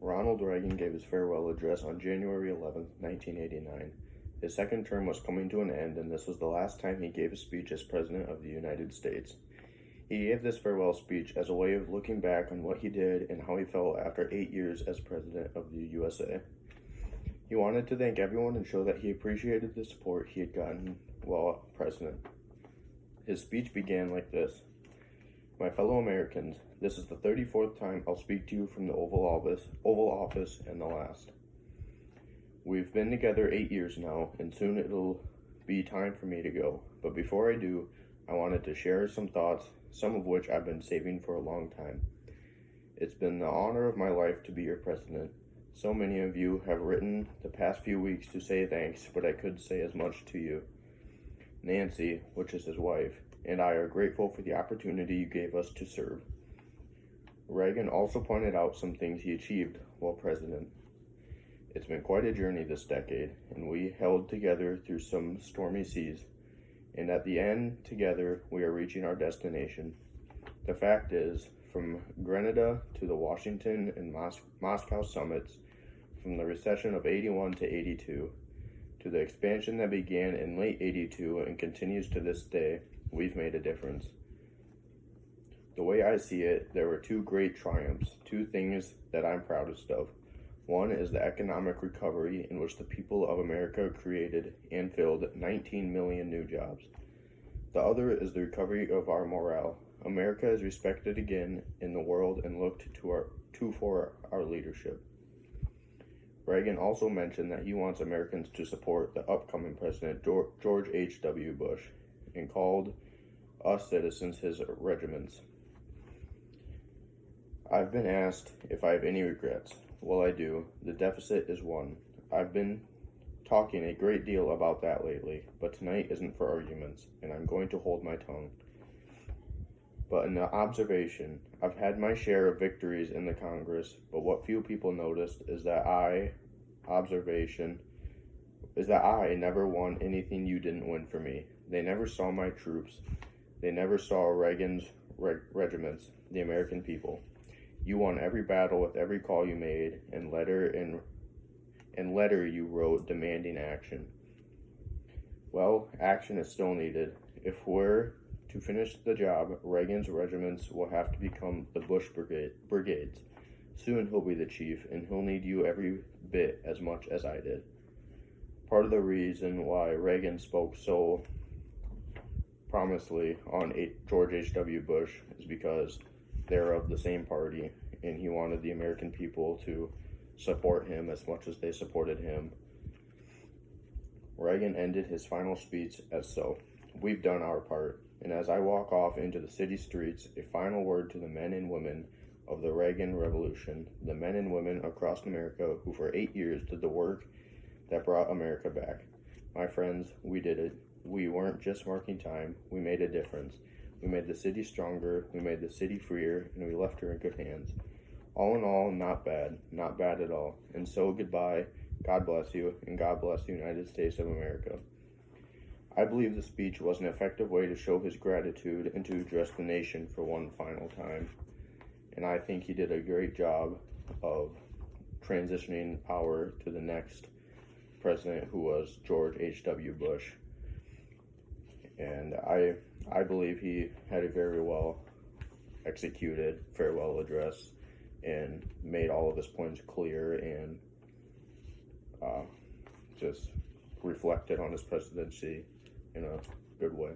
Ronald Reagan gave his farewell address on January 11, 1989. His second term was coming to an end, and this was the last time he gave a speech as President of the United States. He gave this farewell speech as a way of looking back on what he did and how he felt after 8 years as President of the USA. He wanted to thank everyone and show that he appreciated the support he had gotten while President. His speech began like this. My fellow Americans, this is the 34th time I'll speak to you from the Oval Office and the last. We've been together 8 years now, and soon it'll be time for me to go. But before I do, I wanted to share some thoughts, some of which I've been saving for a long time. It's been the honor of my life to be your president. So many of you have written the past few weeks to say thanks, but I could say as much to you. Nancy, which is his wife, and I are grateful for the opportunity you gave us to serve. Reagan also pointed out some things he achieved while president. It's been quite a journey this decade, and we held together through some stormy seas. And at the end, together, we are reaching our destination. The fact is, from Grenada to the Washington and Moscow summits, from the recession of 81 to 82, to the expansion that began in late 82 and continues to this day, we've made a difference. The way I see it, there were two great triumphs, two things that I'm proudest of. One is the economic recovery in which the people of America created and filled 19 million new jobs. The other is the recovery of our morale. America is respected again in the world and looked for our leadership. Reagan also mentioned that he wants Americans to support the upcoming President George H.W. Bush and called us citizens his regiments. I've been asked if I have any regrets. Well, I do. The deficit is one. I've been talking a great deal about that lately, but tonight isn't for arguments, and I'm going to hold my tongue. But in the observation, I've had my share of victories in the Congress, but what few people noticed is that I never won anything you didn't win for me. They never saw my troops. They never saw Reagan's regiments, the American people. You won every battle with every call you made and letter you wrote demanding action. Well, action is still needed. If we're to finish the job, Reagan's regiments will have to become the Bush brigades. Soon he'll be the chief, and he'll need you every bit as much as I did. Part of the reason why Reagan spoke so promisely on George H.W. Bush is because they're of the same party, and he wanted the American people to support him as much as they supported him. Reagan ended his final speech as so. We've done our part, and as I walk off into the city streets, a final word to the men and women of the Reagan Revolution, the men and women across America who for 8 years did the work that brought America back. My friends, we did it. We weren't just marking time, we made a difference. We made the city stronger, we made the city freer, and we left her in good hands. All in all, not bad at all. And so goodbye, God bless you, and God bless the United States of America. I believe the speech was an effective way to show his gratitude and to address the nation for one final time. And I think he did a great job of transitioning power to the next president, who was George H.W. Bush. And I believe he had a very well executed farewell address and made all of his points clear and just reflected on his presidency in a good way.